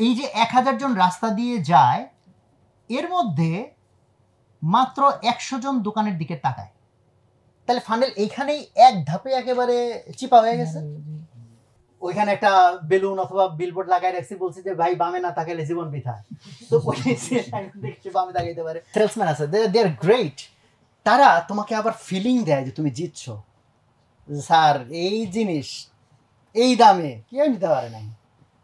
এই যে 1000 জন রাস্তা দিয়ে যায়, এর মধ্যে মাত্র 100 জন দোকানের দিকে তাকায়। তাহলে ফানেল এইখানেই এক ধাপে একেবারে চিপা হয়ে গেছে। ওইখানে একটা বেলুন অথবা বিলবোর্ড লাগাই রাখছি, বলছি যে ভাই বামে না তাকাইলে জীবন বৃথা। তো ওই দেখছি বামে তাকাইতে পারে। সেলসম্যান আছে, দে আর গ্রেট। তারা তোমাকে আবার ফিলিং দেয় যে তুমি জিতছো। স্যার এই জিনিস এই দামে কেউ নিতে পারে নাই,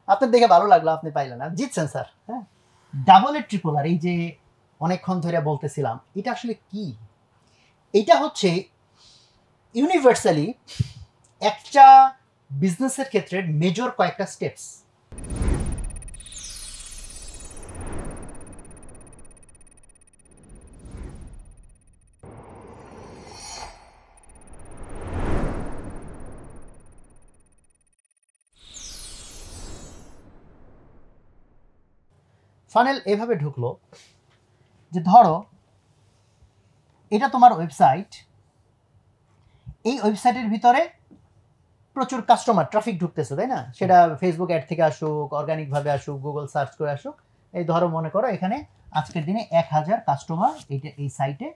আপনার দেখে ভালো লাগলো, আপনি পাইলেন, আর জিতছেন স্যার। হ্যাঁ, ডাবল এর ট্রিপল আর এই যে অনেকক্ষণ ধরে বলতেছিলাম, এটা আসলে কি? এটা হচ্ছে ইউনিভার্সালি একটা বিজনেসের ক্ষেত্রে মেজর কয়েকটা স্টেপস। ফানেল এভাবে ঢুকলো যে ধরো এটা তোমার ওয়েবসাইট, এই ওয়েবসাইটের ভিতরে প্রচুর কাস্টমার ট্রাফিক ঢুকতেছে, তাই না? সেটা ফেসবুক অ্যাড থেকে আসুক, অর্গানিকভাবে আসুক, গুগল সার্চ করে আসুক। এই ধরো মনে করো এখানে আজকের দিনে 1000 কাস্টমার এই সাইটে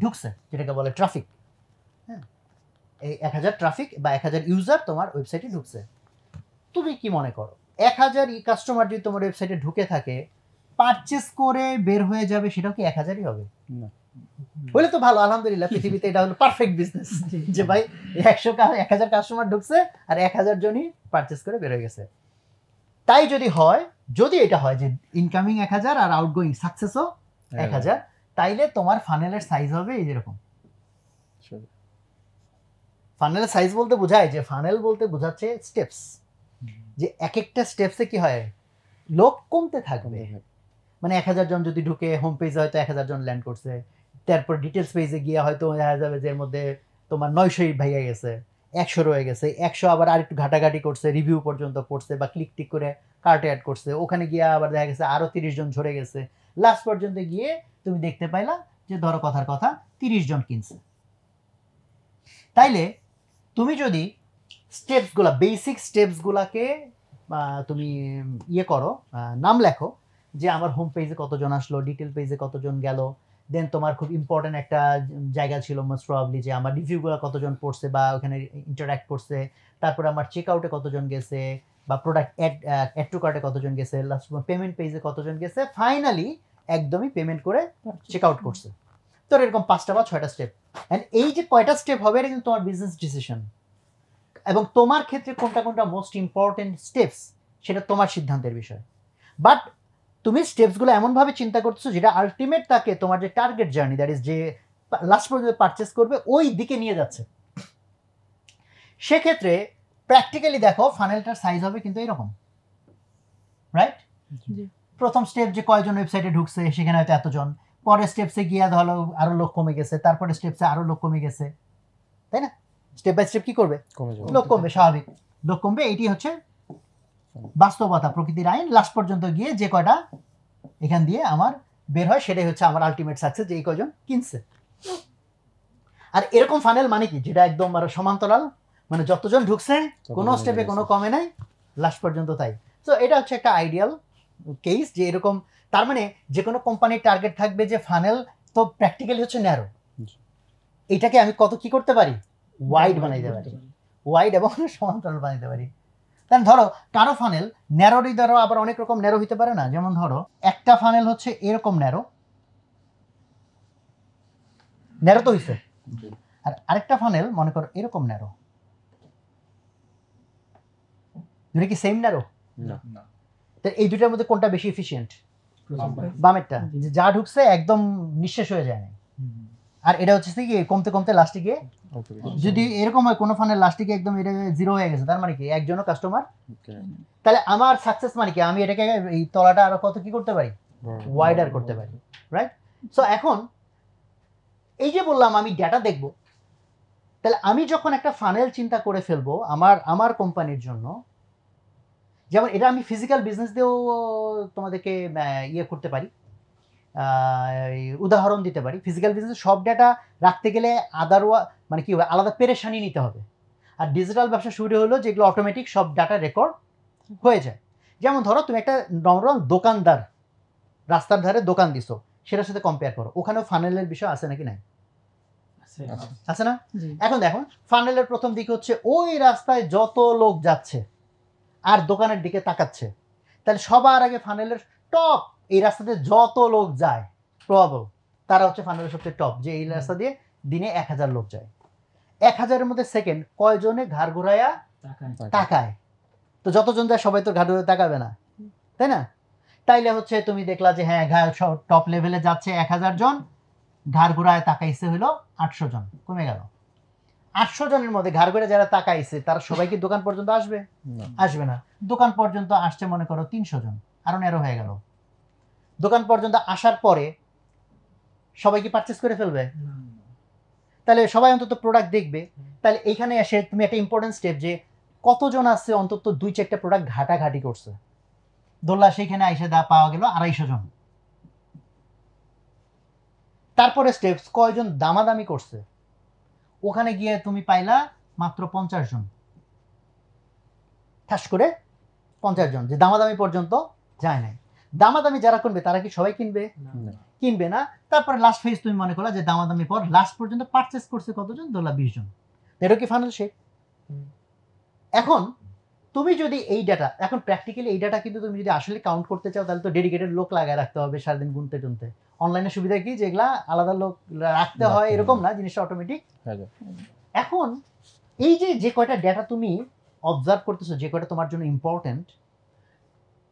ঢুকছে, যেটাকে বলে ট্রাফিক। হ্যাঁ, এই 1000 ট্রাফিক বা 1000 ইউজার তোমার ওয়েবসাইটে ঢুকছে। তুমি কি মনে করো 1000 কাস্টমার যদি তোমার ওয়েবসাইটে ঢুকে থাকে, পারচেস করে বের হয়ে যাবে, সেটাও কি 1000ই হবে? না। বলে তো ভালো, আলহামদুলিল্লাহ, পৃথিবীতে এটা হলো পারফেক্ট বিজনেস, যে ভাই 1000 কাস্টমার ঢুকছে আর 1000 জনই পারচেস করে বের হয়ে গেছে। তাই যদি হয়, যদি এটা হয় যে ইনকামিং 1000 আর আউটগোয়িং সাকসেসও 1000, তাইলে তোমার ফানেলের সাইজ হবে এই যেরকম। ফানেলের সাইজ বলতে বোঝায় যে ফানেল বলতে বোঝাচ্ছে স্টেপস, যে এক একটা স্টেপসে কি হয়, লোক কমতে থাকবে। মানে 1000 জন যদি ঢুকে, হোম পেজে হয়তো 1000 জন ল্যান্ড করছে, তারপর ডিটেলস পেজে গিয়ে হয়তো দেখা যাবে যে এর মধ্যে তোমার 900 ভাইয়া গেছে, 100 রয়ে গেছে, 100 আবার আরেকটু ঘাটাঘাটি করছে, রিভিউ পর্যন্ত পড়ছে বা ক্লিক টিক করে কার্টে অ্যাড করছে, ওখানে গিয়ে আবার দেখা গেছে আরও 30 জন ঝরে গেছে। লাস্ট পর্যন্ত গিয়ে তুমি দেখতে পাইলা যে ধরো কথার কথা 30 জন কিনছে। তাইলে তুমি যদি স্টেপসগুলা, বেসিক স্টেপসগুলাকে তুমি ইয়ে করো, নাম লেখো, যে আমার হোম পেজে কতজন আসলো, ডিটেল পেজে কতজন গেল, দেন তোমার খুব ইম্পর্টেন্ট একটা জায়গা ছিল মোস্ট প্রবাবলি যে আমার রিভিউগুলো কতজন পড়ছে বা ওখানে ইন্টারঅ্যাক্ট করছে, তারপরে আমার চেক আউটে কতজন গেছে বা প্রোডাক্ট অ্যাড টু কার্টে কতজন গেছে, লাস্ট পেমেন্ট পেজে কতজন গেছে, ফাইনালি একদমই পেমেন্ট করে চেক আউট করছে। তো এরকম 5টা বা 6টা স্টেপ। অ্যান্ড এই যে কয়টা স্টেপ হবে, এটা কিন্তু তোমার বিজনেস ডিসিশন, এবং তোমার ক্ষেত্রে কোনটা কোনটা মোস্ট ইম্পর্টেন্ট স্টেপস সেটা তোমার সিদ্ধান্তের বিষয়। বাট তুমি স্টেপসগুলো এমনভাবে চিন্তা করতেছো যেটা আলটিমেট তাকে তোমার যে টার্গেট জার্নি, দ্যাট ইজ যে লাস্ট পর্যন্ত পারচেস করবে, ওই দিকে নিয়ে যাচ্ছে। সেক্ষেত্রে প্র্যাকটিক্যালি দেখো ফানেলটার সাইজ হবে কিন্তু এরকম, রাইট? প্রথম স্টেপ যে কয়জন ওয়েবসাইটে ঢুকছে সেখানে হয়তো এতজন, পরের স্টেপসে গিয়ে ধরো আরো লোক কমে গেছে, তারপরে স্টেপসে আরো লোক কমে গেছে, তাই না? স্টেপ বাই স্টেপ কি করবে, লোক কমবে, স্বাভাবিক লোক কমবে। এইটি হচ্ছে বাস্তবতা, প্রকৃতির আইন। লাস্ট পর্যন্ত গিয়ে যে কয়টা এখান দিয়ে আমার বের হয়, সেটাই হচ্ছে আমার আলটিমেট সাকসেস, যে এই কয়জন কিনছে। আর এরকম ফানেল মানে কি, যেটা একদম আরো সমান্তরাল, মানে যতজন ঢুকছে কোনো স্টেপে কোনো কমে নাই, লাস্ট পর্যন্ত তাই। তো এটা হচ্ছে একটা আইডিয়াল কেস, যে এরকম। তার মানে যে কোনো কোম্পানির টার্গেট থাকবে যে ফানেল তো প্র্যাকটিক্যালি হচ্ছে ন্যারো, এটাকে আমি কত কি করতে পারি, ওয়াইড বানাইতে পারি, ওয়াইড এবং সমান্তরাল বানাইতে পারি। তাহলে ধরো কারো ফানেল ন্যারোরই, ধরো আবার অনেক রকম ন্যারো হতে পারে না। যেমন ধরো একটা ফানেল হচ্ছে এরকম ন্যারো, ন্যারো তো হইছে, আর আরেকটা ফানেল মনে করো এরকম ন্যারো। দুটো কি সেম ন্যারো? না। তো এই দুটার মধ্যে কোনটা বেশি এফিশিয়েন্ট? বামেরটা, যে যা ঢুকছে একদম নিঃশেষ হয়ে যায় না। আর এটা হচ্ছে কি কমতে কমতে লাস্টে গিয়ে, যদি এরকম হয় কোনো ফানের লাস্টে গিয়ে একদম এটা জিরো হয়ে গেছে, তার মানে কি একজনও কাস্টমার। তাহলে আমার সাকসেস মানে কি, আমি এটাকে এই তলাটা আরো কত কি করতে পারি, ওয়াইডার করতে পারি, রাইট? সো এখন এই যে বললাম আমি ডেটা দেখব, তাহলে আমি যখন একটা ফানেল চিন্তা করে ফেলবো আমার কোম্পানির জন্য, যেমন এটা আমি ফিজিক্যাল বিজনেস দিয়েও তোমাদেরকে ইয়ে করতে পারি, উদাহরণ দিতে পারি। ফিজিক্যাল বিজনেস সব ডেটা রাখতে গেলে মানে কি হবে, আলাদা পেরেশানি নিতে হবে। আর ডিজিটাল ব্যবসা শুরু হলো যেগুলো অটোমেটিক সব ডাটা রেকর্ড হয়ে যায়। যেমন ধরো তুমি একটা নরমাল দোকানদার রাস্তার ধারে দোকান দিছো, সেটার সাথে কম্পেয়ার করো, ওখানেও ফানেলের বিষয় আছে নাকি নাই? আছে না? এখন দেখো ফানেলের প্রথম দিকে হচ্ছে ওই রাস্তায় যত লোক যাচ্ছে আর দোকানের দিকে তাকাচ্ছে, তাহলে সবার আগে ফানেলের টপ এই রাস্তাতে যত লোক যায় প্রবাবল তারা হচ্ছে ফানেলের সবচেয়ে টপ, যে এই রাস্তা দিয়ে দিনে 1000 লোক যায়। 1000-এর মধ্যে সেকেন্ড কয়জনে ঘাড় ঘুরাইয়া তাকায়? তো যতজন যায় সবাই তো ঘাড় ঘুরে তাকাবে না, তাই না? তাইলে হচ্ছে তুমি দেখলা যে হ্যাঁ টপ লেভেলে যাচ্ছে 1000 জন, ঘাড় ঘুরায় তাকাইছে হইলো 800 জন, কমে গেল। 800 জনের মধ্যে ঘাড় ঘুরে যারা তাকাইছে তারা সবাই কি দোকান পর্যন্ত আসবে? আসবে না। দোকান পর্যন্ত আসছে মনে করো 300 জন, আরো ন্যারো হয়ে গেল। দোকান পর্যন্ত আসার পরে সবাই কি পারচেস করে ফেলবে? তাহলে সবাই অন্তত প্রোডাক্ট দেখবে। তাহলে এইখানে এসে তুমি একটা ইম্পর্টেন্ট স্টেপ, যে কতজন আছে অন্তত 2-4টা প্রোডাক্ট ঘাটাঘাটি করছে, দোল্লা সেইখানে আইসে পাওয়া গেল 250 জন। তারপরে স্টেপস কয়জন দামাদামি করছে, ওখানে গিয়ে তুমি পাইলা মাত্র 50 জন, ঠাস করে 50 জন, যে দামাদামি পর্যন্ত যায় নাই। দামাদামি যারা করবে তারা কি সবাই কিনবে? কিনবে না। তারপরে লাস্ট ফেজ তুমি মনে করলা যে দামাদামি পর লাস্ট পর্যন্ত পারচেস করছে কতজন? দোল্লা 20 জন। এটা কি ফানেল শেপ? এখন তুমি যদি এই ডাটা, এখন প্র্যাকটিক্যালি এই ডাটা কিন্তু তুমি যদি আসলে কাউন্ট করতে চাও তাহলে তো ডেডিকেটেড লোক লাগায় রাখতে হবে সারাদিন গুনতে টুনতে। অনলাইনে সুবিধা কি যেগুলা আলাদা লোক রাখতে হয় এরকম না, জিনিসটা অটোমেটিক। এখন এই যে কয়টা ডেটা তুমি অবজার্ভ করতেছো, যে কয়টা তোমার জন্য ইম্পর্টেন্ট,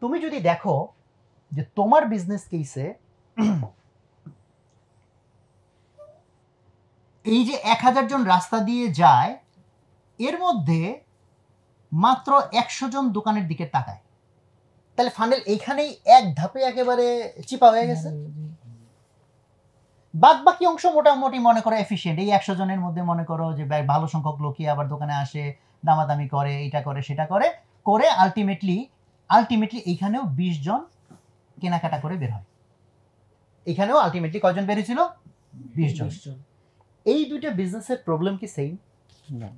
তুমি যদি দেখো যে তোমার বিজনেস কেসে এই যে 1000 জন রাস্তা দিয়ে যায়, এর মধ্যে মাত্র 100 জন দোকানের দিকে তাকায়, তাহলে ফানেল এইখানেই এক ধাপে একেবারে চিপা হয়ে গেছে। বাদ বাকি অংশ মোটামুটি মনে করো এফিশিয়েন্ট। এই 100 জনের মধ্যে মনে করো যে ভালো সংখ্যক লোকই আবার দোকানে আসে, দামাদামি করে, এটা করে সেটা করে করে আলটিমেটলি এইখানেও 20 জন কেনাকাটা করে বের হয়। এখানেও আলটিমেটলি কয়জন বেরিয়েছিল? 20 জন। এই দুইটা বিজনেসের প্রবলেম কি সেম? না।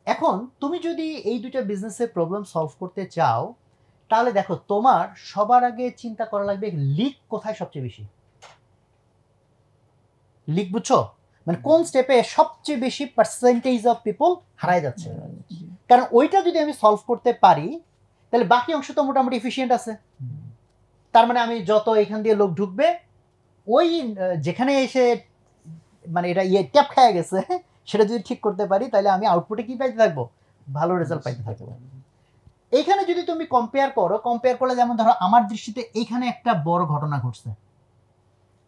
এখন তুমি যদি এই দুইটা বিজনেসের প্রবলেম সলভ করতে চাও, তাহলে দেখো তোমার সবার আগে চিন্তা করা লাগবে লিক কোথায় সবচেয়ে বেশি। লিক বুঝছো? মানে কোন স্টেপে সবচেয়ে বেশি পার্সেন্টেজ অফ পিপল হারায় যাচ্ছে। কারণ ওইটা যদি আমি সলভ করতে পারি তাহলে বাকি অংশ তো মোটামুটি এফিশিয়েন্ট আছে। তার মানে আমি যত এখান দিয়ে লোক ঢুকবে, ওই যেখানে এসে মানে এটা ট্যাপ খেয়ে গেছে সেটা যদি ঠিক করতে পারি তাহলে আমি আউটপুটে কি পাইতে থাকবো? ভালো রেজাল্ট পাইতে থাকবো। এইখানে যদি তুমি কম্পেয়ার করলে যেমন ধরো আমার দৃষ্টিতে এইখানে একটা বড় ঘটনা ঘটছে,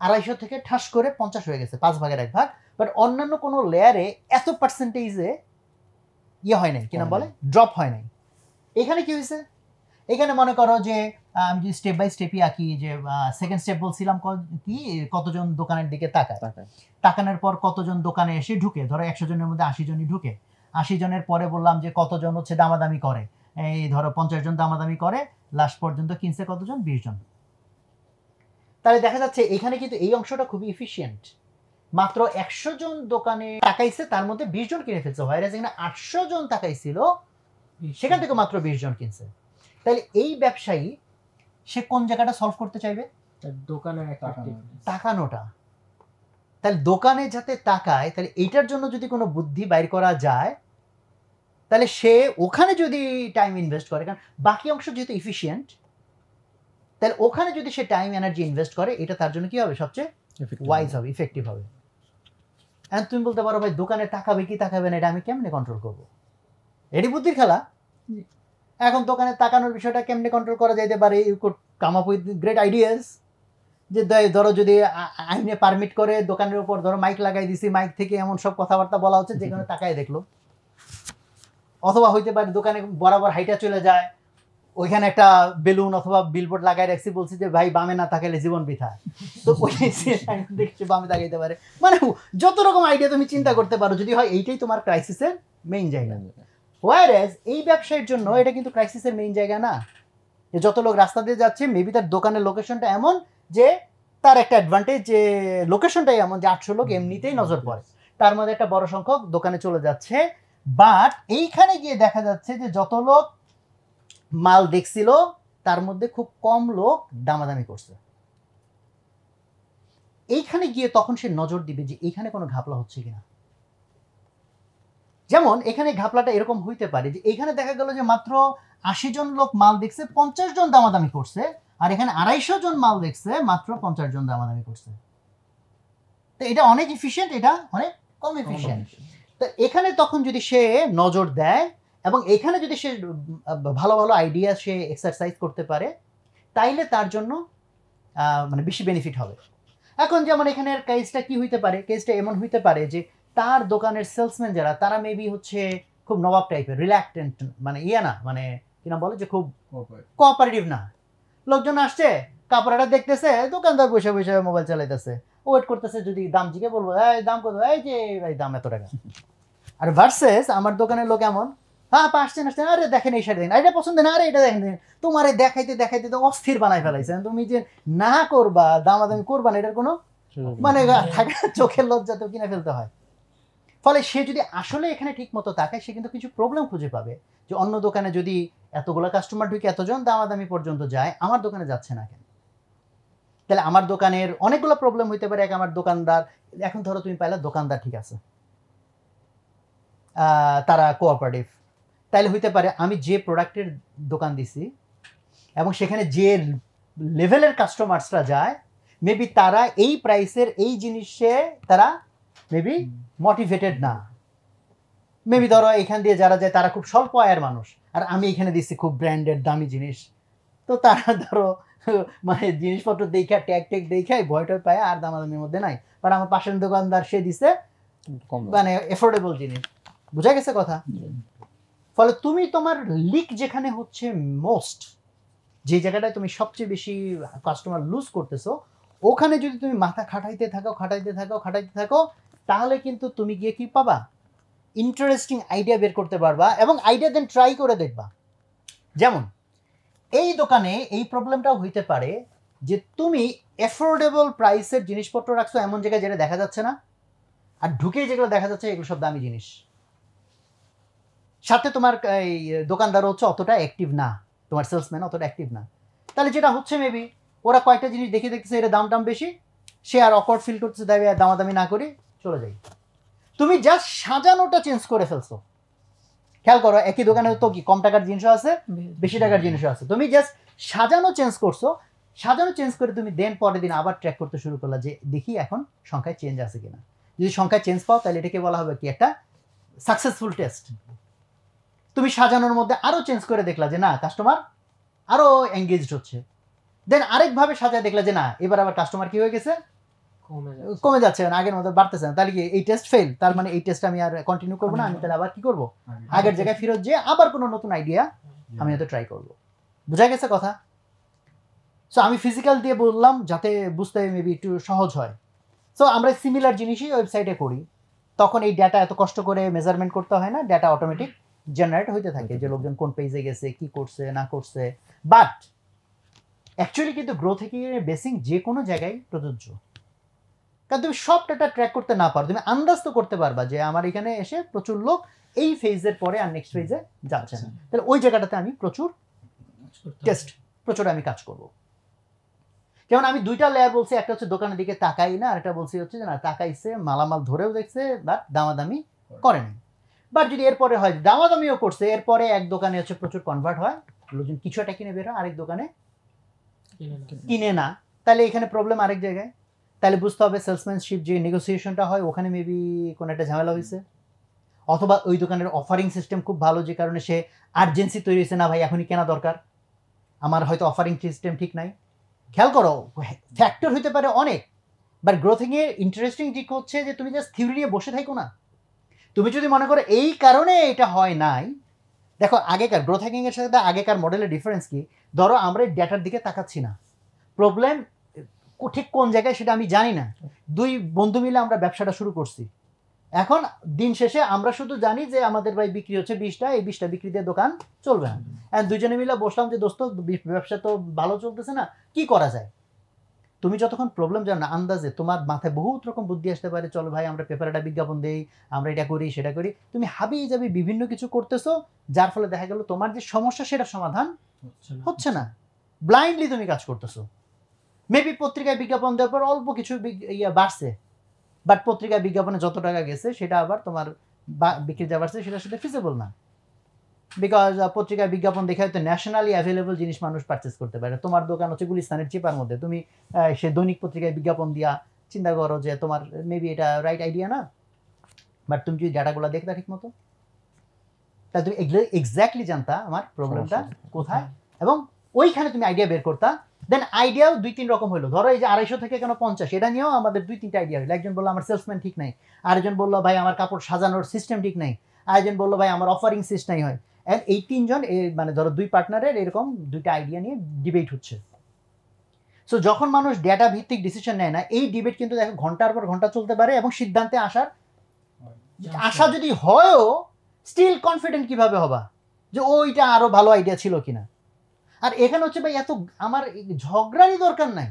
250 থেকে ঠাস করে 50 হয়ে গেছে, 5 ভাগের 1 ভাগ। বাট অন্যান্য কোনো লেয়ারে এত পার্সেন্টেজে হয় নাই, কিনা বলে ড্রপ হয় নাই। এখানে কি হয়েছে? এখানে মনে করো যে আমি যদি স্টেপ বাই স্টেপই আঁকি, যে সেকেন্ড স্টেপ বলছিলাম কি কতজন দোকানের দিকে তাকানোর পর কতজন দোকানে এসে ঢুকে, ধরো 100 জনের মধ্যে 80 জনই ঢুকে। 80 জনের পরে বললাম যে কতজন হচ্ছে দামাদামি করে, এই ধরো 50 জন দামাদামি করে, লাস্ট পর্যন্ত কিনছে কতজন? 20 জন। তাহলে দেখা যাচ্ছে এখানে কিন্তু এই অংশটা খুবই এফিশিয়েন্ট। মাত্র 100 জন দোকানে তাকাইছে, তার মধ্যে 20 জন কিনে ফেলছে। হয় যেখানে 800 জন তাকাইছিল সেখান থেকে মাত্র 20 জন কিনছে। তাহলে এই ব্যবসায়ী সে কোন জায়গাটা সলভ করতে চাইবে? দোকানের তাকানোটা। তাহলে দোকানে যাতে তাকায়, তাহলে এইটার জন্য যদি কোনো বুদ্ধি বাইর করা যায় তাহলে সে ওখানে যদি টাইম ইনভেস্ট করে, কারণ বাকি অংশ যেহেতু এফিশিয়েন্ট, তাহলে ওখানে যদি সে টাইম এনার্জি ইনভেস্ট করে, এটা তার জন্য কি হবে? সবচেয়ে ওয়াইজ হবে, ইফেক্টিভ হবে। এখন তুমি বলতে পারো ভাই দোকানে তাকাবে কি তাকাবে না এটা আমি কেমনে কন্ট্রোল করবো? এটি বুদ্ধির খেলা। এখন দোকানে তাকানোর বিষয়টা কেমনে কন্ট্রোল করা যাইতে পারে? You could come up with great ideas. যে ধরো যদি আইনে পারমিট করে দোকানের উপর ধরো মাইক লাগাই দিছি, মাইক থেকে এমন সব কথাবার্তা বলা হচ্ছে যেখানে তাকায় দেখলো। অথবা হইতে পারে দোকানে বরাবর হাইটা চলে যায়, ওইখানে একটা বেলুন অথবা বিলবোর্ড লাগাই রাখছি, বলছি যে ভাই বামে না তাকাইলে জীবন বৃথা, তো ওই দেখছি বামে তাকাইতে পারে। মানে যত রকম আইডিয়া তুমি চিন্তা করতে পারো, যদি হয় এইটাই তোমার ক্রাইসিসের মেইন জায়গা। ওয়ারেজ এই ব্যবসায়ের জন্য এটা কিন্তু ক্রাইসিসের মেইন জায়গা না। যত লোক রাস্তা দিয়ে যাচ্ছে, মেবি তার দোকানের লোকেশনটা এমন যে তার একটা অ্যাডভান্টেজ, যে লোকেশনটাই এমন যে 800 লোক এমনিতেই নজর পড়ে, তার মধ্যে একটা বড় সংখ্যক দোকানে চলে যাচ্ছে। বাট এইখানে গিয়ে দেখা যাচ্ছে যে যত লোক মাল দেখছিল তার মধ্যে খুব কম লোক দামাদামি করছে। এইখানে গিয়ে তখন সে নজর দিবে যে এইখানে কোনো ঘাপলা হচ্ছে কিনা। যেমন এখানে ঘাপলাটা এরকম হইতে পারে যে এখানে দেখা গেল যে মাত্র 80 জন লোক মাল দেখছে, 50 জন দামাদামি করছে, আর এখানে 250 জন মাল দেখছে, মাত্র 50 জন দামাদামি করছে। তো এটা অনেক এফিশিয়েন্ট, এটা অনেক কম এফিশিয়েন্ট। তো এখানে তখন যদি সে নজর দেয় এবং এখানে যদি সে ভালো ভালো আইডিয়া সে এক্সারসাইজ করতে পারে, তাইলে তার জন্য মানে বেশি বেনিফিট হবে। এখন যেমন এখানের কেসটা কি হইতে পারে, কেসটা এমন হইতে পারে যে তার দোকানের সেলসম্যান যারা তারা মেবি হচ্ছে খুব নবাব টাইপের, রিল্যাক্টেন্ট, মানে না, মানে কিনা বলে যে খুব কোঅপারেটিভ না। লোকজন আসছে, কাপড়টা দেখতেছে, দোকানদার বসে বসে মোবাইল চালাইতেছে, ওয়েট করতেছে যদি দাম জিজ্ঞে বলবো এই দাম কত, এই যে ভাই দাম এত টাকা। আর ভার্সেস আমার দোকানের লোক এমন, হ্যাঁ আসছেন, আরে দেখেন এই শাড়ি দেখেন, এটা পছন্দ না, আরে এটা দেখেন, তোমার দেখাইতে দেখাইতে তো অস্থির বানাই ফেলাইছেন, তুমি যে না করবা, দামাদামি করবা না, এটার কোনো মানে থাকে, চোখের লজ্জাতেও কিনে ফেলতে হয়। ফলে সে যদি আসলে এখানে ঠিক মতো তাকায়, সে কিন্তু কিছু প্রবলেম খুঁজে পাবে যে অন্য দোকানে যদি এতগুলো কাস্টমার ঢুকে এতজন দামাদামি পর্যন্ত যায়, আমার দোকানে যাচ্ছে না কেন। তাহলে আমার দোকানের অনেকগুলো প্রবলেম হইতে পারে। এক, আমার দোকানদার, এখন ধরো তুমি পাইলে দোকানদার ঠিক আছে, তারা কোঅপারেটিভ, তাইলে হইতে পারে আমি যে প্রোডাক্টের দোকান দিছি এবং সেখানে যে লেভেলের কাস্টমার্সরা যায়, মেবি তারা এই প্রাইসের এই জিনিসে তারা মেবি মোটিভেটেড না। মেবি ধরো এখান দিয়ে যারা যায় তারা খুব স্বল্প আয়ের মানুষ, আর আমি এখানে দিচ্ছি খুব ব্র্যান্ডেড দামি জিনিস, তো তারা ধরো মানে জিনিসপত্র দেখা ট্যাগ ট্যাগ দেখাই ভয়টা পায় আর দামাদামির মধ্যে নাই। বাট আমার পাশের দোকানদার সে দিছে মানে এফোর্ডেবল জিনিস। বুঝা গেছে কথা? ফলে তুমি তোমার লিক যেখানে হচ্ছে মোস্ট, যে জায়গাটায় তুমি সবচেয়ে বেশি কাস্টমার লুজ করতেছো, ওখানে যদি তুমি মাথা খাটাইতে থাকো, তাহলে কিন্তু তুমি গিয়ে কি পাবা, ইন্টারেস্টিং আইডিয়া বের করতে পারবা এবং আইডিয়া দেন ট্রাই করে দেখবা। যেমন এই দোকানে এই প্রবলেমটাও হইতে পারে যে তুমি এফোর্ডেবল প্রাইসের জিনিসপত্র রাখছো এমন জায়গায় যেটা দেখা যাচ্ছে না, আর ঢুকেই যেগুলো দেখা যাচ্ছে এগুলো সব দামি জিনিস। সাথে তোমার এই দোকানদার হচ্ছে অতটা অ্যাক্টিভ না, তোমার সেলসম্যান অতটা অ্যাক্টিভ না। তাহলে যেটা হচ্ছে মেবি ওরা কয়েকটা জিনিস দেখতেছে এটা দাম বেশি, সে আর অকওয়ার্ড ফিল করতেছে, দামাদামি না করে চলে যায়। তুমি জাস্ট সাজানোটা চেঞ্জ করে ফেলছো। খেয়াল করো, একই দোকানে তো কি কম টাকার জিনিসও আছে, বেশি টাকার জিনিসও আছে, তুমি জাস্ট সাজানো চেঞ্জ করছো। সাজানো চেঞ্জ করে তুমি দেন পরের দিন আবার ট্র্যাক করতে শুরু করলা যে দেখি এখন সংখ্যায় চেঞ্জ আছে কিনা। যদি সংখ্যায় চেঞ্জ পাও তাহলে এটাকে বলা হবে কি একটা সাকসেসফুল টেস্ট। তুমি সাজানোর মধ্যে আরো চেঞ্জ করে দেখলা যে না কাস্টমার আরো এঙ্গেজড হচ্ছে, দেন আরেকভাবে সাজায় দেখলা যে না এবার আবার কাস্টমার কি হয়ে গেছে, কমে যাচ্ছে, আগের মতো বাড়তেছে না। তাহলে কি এই টেস্ট ফেল, তার মানে এই টেস্ট আমি আর কন্টিনিউ করবো না, আমি তাহলে আবার কি করবো, আগের জায়গায় ফেরত যেয়ে আবার কোনো নতুন আইডিয়া আমি হয়তো ট্রাই করবো। বুঝা গেছে কথা? সো আমি ফিজিক্যাল দিয়ে বললাম যাতে বুঝতে মেবি একটু সহজ হয়। সো আমরা সিমিলার জিনিসই ওয়েবসাইটে করি, তখন এই ডেটা এত কষ্ট করে মেজারমেন্ট করতে হয় না, ডেটা অটোমেটিক জেনারেট হইতে থাকে যে লোকজন কোন পেজে গেছে, কি করছে না করছে। বাট অ্যাকচুয়ালি কিন্তু গ্রোথ হ্যাকিংয়ের বেসিক যে কোনো জায়গায় প্রযোজ্য, কারণ তুমি সব ডেটা ট্র্যাক করতে না পারো, তুমি আন্দাজ তো করতে পারবা যে আমার এখানে এসে প্রচুর লোক এই ফেজের পরে আর নেক্সট ফেজে যাচ্ছে না, তাহলে ওই জায়গাটাতে আমি প্রচুর টেস্ট, প্রচুর আমি কাজ করব। যেমন আমি দুইটা লেয়ার বলছি, একটা হচ্ছে দোকানের দিকে তাকাই না, আর একটা বলছি হচ্ছে যে না তাকাইছে, মালামাল ধরেও দেখছে, বাট দামাদামি করেনি। বাট যদি এরপরে হয় দামাদামিও করছে, এরপরে এক দোকানে হচ্ছে প্রচুর কনভার্ট হয়, লোকজন কিছু একটা কিনে বের হয়, আরেক দোকানে কিনে না, তাহলে এখানে প্রবলেম আরেক জায়গায়। তাহলে বুঝতে হবে সেলসম্যানশিপ যে নেগোসিয়েশনটা হয় ওখানে মেবি কোনো একটা ঝামেলা হয়েছে, অথবা ওই দোকানের অফারিং সিস্টেম খুব ভালো যে কারণে সে আর্জেন্সি তৈরি হয়েছে, না ভাই এখনই কেনা দরকার, আমার হয়তো অফারিং সিস্টেম ঠিক নাই। খেয়াল করো ফ্যাক্টর হইতে পারে অনেক, বাট গ্রোথিংয়ের ইন্টারেস্টিং দিক হচ্ছে যে তুমি জাস্ট থিওরি নিয়ে বসে থাকো না। তুমি যদি মনে করো এই কারণে এটা হয় নাই, দেখো আগেকার গ্রোথ হ্যাকিংয়ের সাথে আগেকার মডেলের ডিফারেন্স কি, ধরো আমরা এই ডেটার দিকে তাকাচ্ছি না, প্রবলেম ঠিক কোন জায়গায় সেটা আমি জানি না, দুই বন্ধু মিলে আমরা ব্যবসাটা শুরু করছি, এখন দিন শেষে আমরা শুধু জানি যে আমাদের ভাই বিক্রি হচ্ছে 20টা, এই 20টা বিক্রি দিয়ে দোকান চলবে না, দুজনে মিলে বসলাম যে দোস্ত ব্যবসা তো ভালো চলতেছে না, কি করা যায়। তুমি যতক্ষণ প্রবলেম জানো না, আন্দাজে তোমার মাথায় বহুত রকম বুদ্ধি আসতে পারে, চলো ভাই আমরা পেপারে একটা বিজ্ঞাপন দেই, আমরা এটা করি সেটা করি, তুমি হাবিয়ে যাবে বিভিন্ন কিছু করতেছো, যার ফলে দেখা গেল তোমার যে সমস্যা সেটা সমাধান হচ্ছে না, ব্লাইন্ডলি তুমি কাজ করতেছো। মেবি পত্রিকায় বিজ্ঞাপন দেওয়ার পর অল্প কিছু বাড়ছে, বাট পত্রিকায় বিজ্ঞাপনে যত টাকা গেছে সেটা আবার তোমার বিক্রি যা বাড়ছে সেটার সাথে ফিজিবল না, বিকজ পত্রিকায় বিজ্ঞাপন দেখে হয়তো ন্যাশনালি অ্যাভেলেবল জিনিস মানুষ পারচেস করতে পারে। তোমার দোকান হচ্ছে গুলিস্তানের চিপার মধ্যে, তুমি সে দৈনিক পত্রিকায় বিজ্ঞাপন দিয়া চিন্তা করো যে তোমার মেবি এটা রাইট আইডিয়া না, বাট তুমি যদি ডাটাগুলো দেখতা ঠিক মতো, তাহলে তুমি এক্স্যাক্টলি জানতা আমার প্রবলেমটা কোথায়, এবং ওইখানে তুমি আইডিয়া বের করতা। দেন আইডিয়াও 2-3 রকম হলো, ধরো এই যে 250 থেকে কেন 50, এটা নিয়েও আমাদের 2-3টা আইডিয়া হলো। একজন বললো আমার সেলসম্যান ঠিক নাই, আরেকজন বললো ভাই আমার কাপড় সাজানোর সিস্টেম ঠিক নাই, আরেকজন বললো ভাই আমার অফারিং সিস্টেম হয়। এই 3 জন মানে ধরো 2 পার্টনারের এরকম 2টা আইডিয়া নিয়ে ডিবেট হচ্ছে। সো যখন মানুষ ডেটা ভিত্তিক ডিসিশন নেয় না, এই ডিবেট কিন্তু দেখো ঘন্টার পর ঘন্টা চলতে পারে, এবং সিদ্ধান্তে আশা যদি হয়ও স্টিল কনফিডেন্ট কিভাবে হবা যে ওইটা আরো ভালো আইডিয়া ছিল কিনা। আর এখানে হচ্ছে ভাই এত আমার ঝগড়ারই দরকার নাই,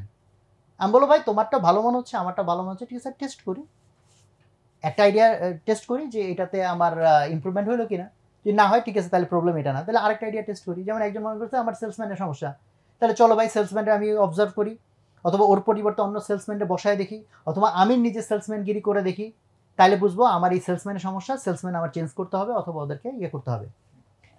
আমি বলো ভাই তোমারটা ভালো মনে হচ্ছে, আমারটা ভালো মনে হচ্ছে, ঠিক আছে টেস্ট করি, একটা আইডিয়া টেস্ট করি যে এটাতে আমার ইমপ্রুভমেন্ট হলো কিনা, যদি না হয় ঠিক আছে তাহলে প্রবলেম এটা না, তাহলে আরেকটা আইডিয়া টেস্ট করি। যেমন একজন মনে করছে আমার সেলসম্যানের সমস্যা, তাহলে চলো ভাই সেলসম্যানটা আমি অবজার্ভ করি, অথবা ওর পরিবর্তে অন্য সেলসম্যানটা বসায় দেখি, অথবা আমি নিজে সেলসম্যানগিরি করে দেখি, তাহলে বুঝবো আমার এই সেলসম্যানের সমস্যা, সেলসম্যান আমার চেঞ্জ করতে হবে, অথবা ওদেরকে করতে হবে,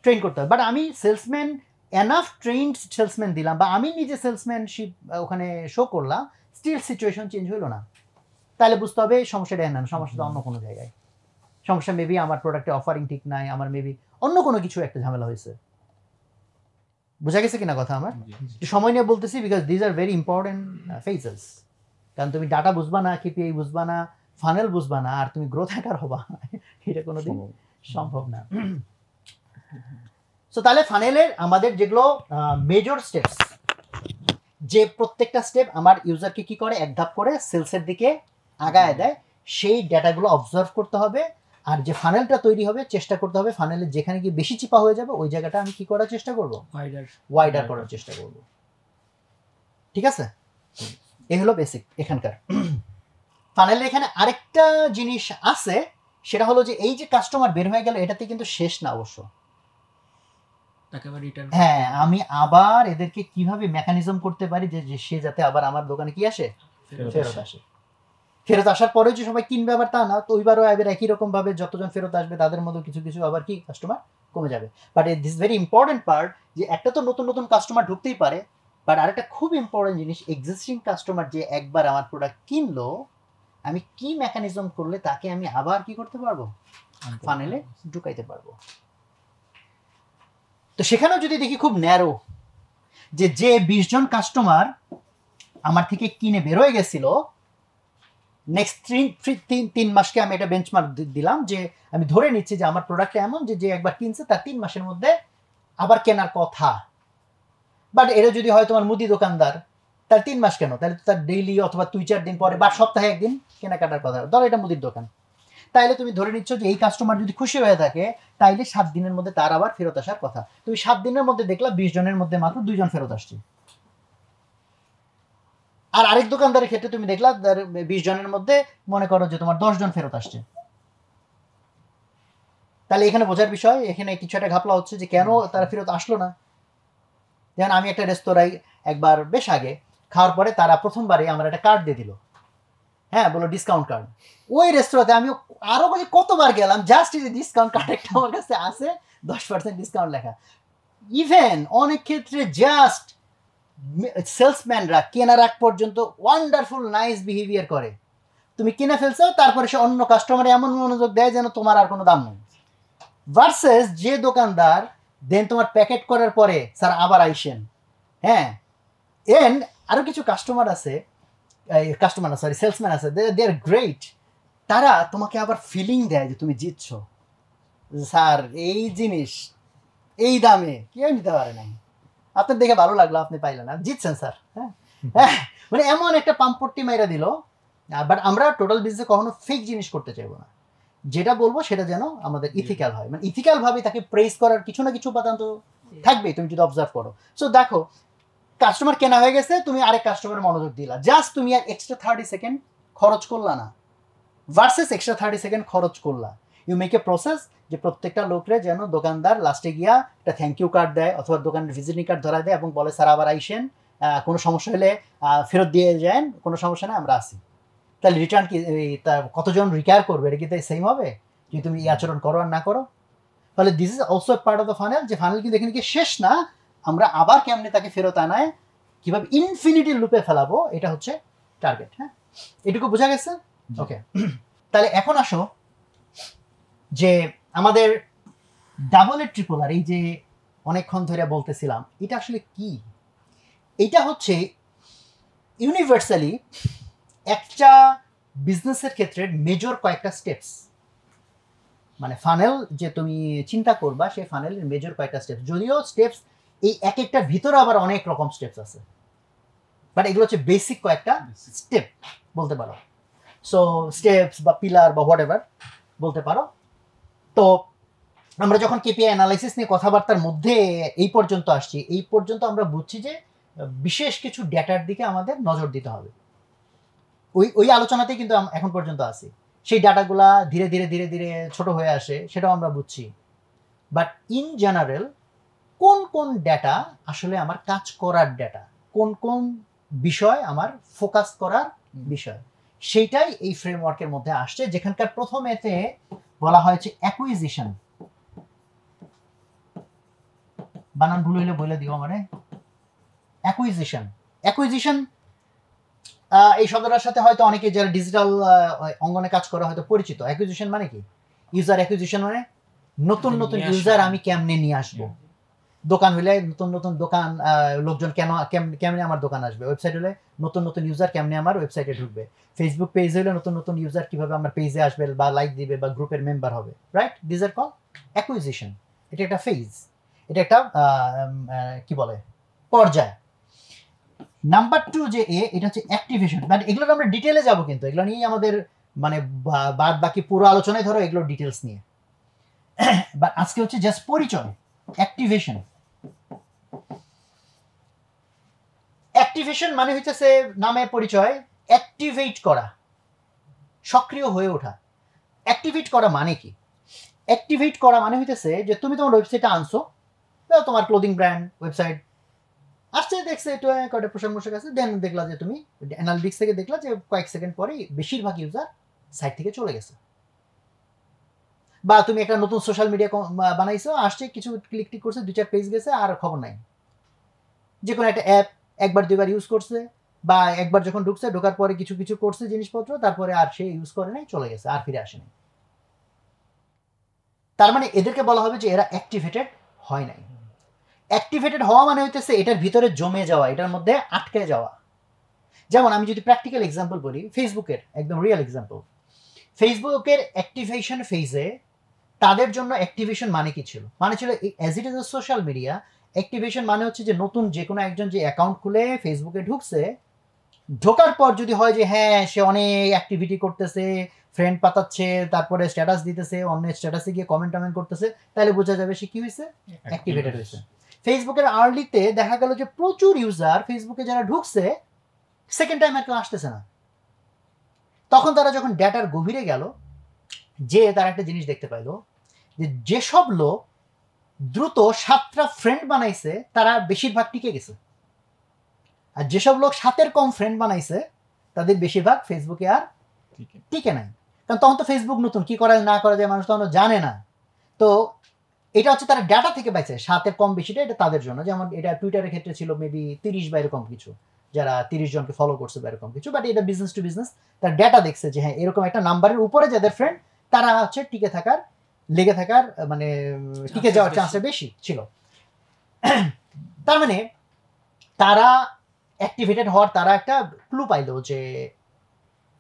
ট্রেন করতে হবে। বাট আমি সেলসম্যান এনাফ ট্রেন্ড সেলসম্যান দিলাম, বা আমি নিজে সেলসম্যানশিপ ওখানে শো করলাম, স্টিল সিচুয়েশন চেঞ্জ হইলো না, তাহলে বুঝতে হবে সমস্যাটা না, সমস্যাটা অন্য কোনো জায়গায়। সমস্যা মেবি আমার প্রোডাক্টে অফারিং ঠিক নাই, আমার মেবি অন্য কোনো কিছু একটা ঝামেলা হয়েছে। বোঝা গেছে কিনা কথা আমার? সময় নিয়ে বলতেছি, because these are very important phases. কারণ তুমি ডাটা বুঝবা না, কেপিআই বুঝবা না, ফানেল বুঝবা না, আর তুমি গ্রোথ হ্যাকার হবা, এটা কোনোদিন সম্ভব না। সো তাহলে ফানেলের আমাদের যেগুলো মেজর স্টেপস, যে প্রত্যেকটা স্টেপ আমার ইউজারকে কি করে এক ধাপ করে সেলসের দিকে আগায় দেয়, সেই ডেটাগুলো অবজার্ভ করতে হবে। আর যে ফানেলটা তৈরি হবে চেষ্টা করতে হবে ফানেলের যেখানে গিয়ে বেশি চিপা হয়ে যাবে ওই জায়গাটা আমি কি করার চেষ্টা করব, ওয়াইডার করার চেষ্টা করব। ঠিক আছে, এই হলো বেসিক এখানকার। ফানেলের এখানে আরেকটা জিনিস আছে, সেটা হলো যে এই যে কাস্টমার বের হয়ে গেল এটাতে কিন্তু শেষ না অবশ্য। হ্যাঁ, আমি আবার এদেরকে কিভাবে মেকানিজম করতে পারি যে সে যাতে আবার আমার দোকানে কি আসে, ফেরত আসে। ফেরত আসার পরে যে সবাই কিনবে আবার তা না, তো ওইবারও এবার একই রকম ভাবে যতজন ফেরত আসবে তাদের মধ্যে কিছু কিছু আবার কি কাস্টমার কমে যাবে। But this very important part, যে একটা তো নতুন নতুন কাস্টমার ঢুকতেই পারে, বাট আরেকটা খুব ইম্পর্টেন্ট জিনিস, এক্সিস্টিং কাস্টমার যে একবার আমার প্রোডাক্ট কিনলো, আমি কি মেকানিজম করলে তাকে আমি আবার কি করতে পারবো, ফানেলে ঢুকাইতে পারবো। তো সেখানেও যদি দেখি খুব ন্যারো, যে 20 জন কাস্টমার আমার থেকে কিনে বেরোয় গেছিল, নেক্সট 3 মাসকে আমি এটা বেঞ্চমার্ক দিলাম, যে আমি ধরে নিচ্ছি যে আমার প্রোডাক্ট এমন যে একবার কিনছে তার 3 মাসের মধ্যে আবার কেনার কথা। বাট এটা যদি হয় তোমার মুদি দোকানদার, তার 3 মাস কেন, তাহলে তার ডেইলি অথবা 2-4 দিন পরে বা সপ্তাহে একদিন কেনাকাটার কথা। ধরো এটা মুদির দোকান, তাইলে তুমি ধরে নিচ্ছ যে এই কাস্টমার যদি খুশি হয়ে থাকে তাইলে 7 দিনের মধ্যে তার আবার ফেরত আসার কথা। তুমি 7 দিনের মধ্যে দেখলা 20 জনের মধ্যে মাত্র 2 জন ফেরত আসছে। আর আরেক দোকানদারের ক্ষেত্রে তুমি দেখলা 20 জনের মধ্যে মনে করো যে তোমার 10 জন ফেরত আসছে। তাহলে এখানে বোঝার বিষয়, এখানে কিছু একটা ঘাপলা হচ্ছে যে কেন তারা ফেরত আসলো না। যেমন আমি একটা রেস্তোরাঁয় একবার বেশ আগে খাওয়ার পরে তারা প্রথমবারে আমার একটা কার্ড দিয়ে দিল, হ্যাঁ বলো ডিসকাউন্ট কার্ড। ওই রেস্তোরাঁতে আমি আরো কতবার গেলাম, জাস্ট এই ডিসকাউন্ট কার্ড একটা আমার কাছে আছে, 10% ডিসকাউন্ট লেখা। ইভেন অনেক ক্ষেত্রে জাস্ট সেলসম্যানরা কেনার আগ পর্যন্ত ওয়ান্ডারফুল নাইস বিহেভিয়ার করে, তুমি কিনে ফেলছো তারপরে সে অন্য কাস্টমারে এমন মনোযোগ দেয় যেন তোমার আর কোনো দাম নেই। ভার্সেস যে দোকানদার দেন তোমার প্যাকেট করার পরে স্যার আবার আইসেন, হ্যাঁ। এন্ড আরো কিছু কাস্টমার আছে, সেলসম্যান আছে, দে আর গ্রেট, তারা তোমাকে আবার ফিলিং দেয় যে তুমি জিতছো, স্যার এই জিনিস এই দামে কেউ নিতে পারে নাই, আপনার দেখে ভালো লাগলো, আপনি পাইলেন না, জিতছেন স্যার। হ্যাঁ হ্যাঁ, মানে এমন একটা পাম্পট্টি মাইরা দিল। বাট আমরা টোটাল বিজনেসে কখনো ফেক জিনিস করতে চাইবো না, যেটা বলবো সেটা যেন আমাদের ইথিক্যাল হয়, মানে ইথিক্যাল ভাবে তাকে প্রেস করার কিছু না কিছু উপাদান তো থাকবেই, তুমি যদি অবজার্ভ করো। সো দেখো কাস্টমার কেনা হয়ে গেছে, তুমি আরেক কাস্টমারের মনোযোগ দিলা, জাস্ট তুমি আর এক্সট্রা 30 সেকেন্ড খরচ করলা না, ভার্সেস এক্সট্রা 30 সেকেন্ড খরচ করলা। ইউ মেক এ প্রসেস যে প্রত্যেকটা লোকরে যেন দোকানদার লাস্টে গিয়া একটা থ্যাংক ইউ কার্ড দেয় অথবা দোকানের ভিজিটিং কার্ড ধরা দেয় এবং বলে স্যার আবার আইসেন, কোনো সমস্যা হলে ফেরত দিয়ে যান, কোনো সমস্যা নেই আমরা আসি। তাহলে রিটার্ন কি কতজন রিকোয়ার করবে, এটা কি তাই সেম হবে যদি তুমি এই আচরণ করো আর না করো? তাহলে this is also part of the funnel, যে ফানেল কিন্তু এখানে কি শেষ না, আমরা আবার কেমনে তাকে ফেরত আনায় কিভাবে ইনফিনিটি লুপে ফেলাবো, এটা হচ্ছে টার্গেট। হ্যাঁ, এটুকু বোঝা গেছে? ওকে, তাহলে এখন আসো যে আমাদের ডাবল এর ট্রিপল আর, এই যে অনেকক্ষণ ধরে বলতেছিলাম, এটা আসলে কি? এটা হচ্ছে ইউনিভার্সালি একটা বিজনেসের ক্ষেত্রে মেজর কয়েকটা স্টেপস, মানে ফানেল যে তুমি চিন্তা করবা সেই ফানেলের মেজর কয়েকটা স্টেপস, যদিও স্টেপস এই এক একটার ভিতরে আবার অনেক রকম স্টেপস আছে, বাট এগুলো হচ্ছে বেসিক কয়েকটা স্টেপ বলতে পারো। সো স্টেপস বা পিলার বা হোয়াট এভার বলতে পারো। তো আমরা যখন কেপিআই অ্যানালাইসিস নিয়ে কথাবার্তার মধ্যে এই পর্যন্ত আসছি, এই পর্যন্ত আমরা বুঝছি যে বিশেষ কিছু ডেটার দিকে আমাদের নজর দিতে হবে। ওই আলোচনাতেই কিন্তু এখন পর্যন্ত আছি। সেই ডাটাগুলা ধীরে ধীরে ধীরে ধীরে ছোট হয়ে আসে, সেটাও আমরা বুঝছি। বাট ইন জেনারেল কোন কোন ডেটা আসলে আমার কাজ করার ডেটা, কোন কোন বিষয় আমার ফোকাস করার বিষয়, সেইটাই এই ফ্রেমওয়ার্কের মধ্যে আসছে, যেখানকার প্রথমেতে বলা হয়েছে অ্যাকুইজিশন। বানান ভুল হইলে বলে দিও আমারে। অ্যাকুইজিশন, অ্যাকুইজিশন এই শব্দটার সাথে হয়তো অনেকে যারা ডিজিটাল অঙ্গনে কাজ করে হয়তো পরিচিত। অ্যাকুইজিশন মানে কি? ইউজার অ্যাকুইজিশন মানে নতুন নতুন ইউজার আমি কেমনে নিয়ে আসবো। দোকান হলে নতুন নতুন দোকান লোকজন কেমনে আমার দোকান আসবে, ওয়েবসাইট হলে নতুন নতুন ইউজার কেমনে আমার ওয়েবসাইটে ঢুকবে, ফেসবুক পেজ হলে নতুন নতুন ইউজার কিভাবে আমার পেজে আসবে বা লাইক দিবে বা গ্রুপের মেম্বার হবে, right? This are call acquisition. এটা একটা ফেজ, এটা একটা কি বলে পর্যায়। নাম্বার 2 যে এটা হচ্ছে অ্যাক্টিভেশন। মানে এগুলো আমরা ডিটেলে যাব, কিন্তু এগুলো নিয়ে আমাদের মানে বাদ বাকি পুরো আলোচনায় ধরো এগুলো ডিটেলস নিয়ে, বাট আজকে হচ্ছে জাস্ট পরিচয়। অ্যাক্টিভেশন, অ্যাক্টিভেশন মানে হইতেছে নামে পরিচয়, অ্যাক্টিভেট করা, সক্রিয় হয়ে ওঠা। অ্যাক্টিভেট করা মানে কি? অ্যাক্টিভেট করা মানে হইতেছে যে তুমি তোমার ওয়েবসাইটে আনছো, তোমার ক্লোদিং ব্র্যান্ড ওয়েবসাইট আসছে, দেখছে একটু কয়টা প্রশংসক আছে, দেন দেখলা যে তুমি অ্যানালিটিক্স থেকে দেখলা যে কয়েক সেকেন্ড পরেই বেশিরভাগ ইউজার সাইট থেকে চলে গেছে। বা তুমি একটা নতুন সোশ্যাল মিডিয়া বানাইছো, আসছে কিছু ক্লিক টিক করছে, 2-4 পেজ গেছে, আর খবর নাই। যে কোনো একটা অ্যাপ একবার দুইবার ইউজ করছে বা একবার যখন ঢুকছে, ঢোকার পরে কিছু কিছু করছে জিনিসপত্র, তারপরে আর সে ইউজ করে নাই, চলে গেছে, আর ফিরে আসেনি। তার মানে এদেরকে বলা হবে যে এরা অ্যাক্টিভেটেড হয় নাই। অ্যাক্টিভেটেড হওয়া মানে হইতেছে এটার ভিতরে জমে যাওয়া, এটার মধ্যে আটকে যাওয়া। যেমন আমি যদি প্র্যাকটিক্যাল এক্সাম্পল বলি, ফেসবুকের একদম রিয়েল এক্সাম্পল, ফেসবুকের অ্যাক্টিভেশন ফেজে তাদের জন্য অ্যাক্টিভেশন মানে কি ছিল? মানে ছিল as it is a social media, activation মানে হচ্ছে যে নতুন যে কোনো একজন যে অ্যাকাউন্ট খুলে ফেসবুকে ঢুকছে, ঢোকার পর যদি হয় যে হ্যাঁ সে অনেক অ্যাক্টিভিটি করতেছে, ফ্রেন্ড পাতাচ্ছে, তারপরে স্ট্যাটাস দিতেছে, অন্য স্ট্যাটাসে গিয়ে কমেন্ট করতেছে, তাহলে বোঝা যাবে সে কি হয়েছে, অ্যাক্টিভেটেড হয়েছে। ফেসবুকের আর্লিতে দেখা গেল যে প্রচুর ইউজার ফেসবুকে যারা ঢুকছে সেকেন্ড টাইম আর কেউ আসতেছে না। তখন তারা যখন ডেটার গভীরে গেল, যে তারা একটা জিনিস দেখতে পাইলো যে যেসব লোক দ্রুত 7টা ফ্রেন্ড বানাইছে তারা বেশিরভাগ টিকে গেছে, আর যেসব লোক 7-এর কম ফ্রেন্ড বানাইছে তাদের বেশিরভাগ ফেসবুকে আর টিকে নাই। কারণ তখন তো ফেসবুক নতুন, কি করা না করা যায় মানুষ তখন জানে না। তো এটা হচ্ছে তারা ডাটা থেকে পাইছে, 7-এর কম বেশিটা এটা তাদের জন্য। যেমন এটা টুইটারের ক্ষেত্রে ছিল মেবি 30 বা এরকম কিছু, যারা 30 জনকে ফলো করছে বা এরকম কিছু, বাট এটা বিজনেস টু বিজনেস, তার ডেটা দেখছে যে হ্যাঁ এরকম একটা নাম্বারের উপরে যাদের ফ্রেন্ড তারা হচ্ছে টিকে থাকার, লেগে থাকার, মানে টিকে যাওয়ার চান্সটা বেশি ছিল। তার মানে তারা অ্যাক্টিভেটেড হওয়ার তারা একটা ক্লু পাইলো যে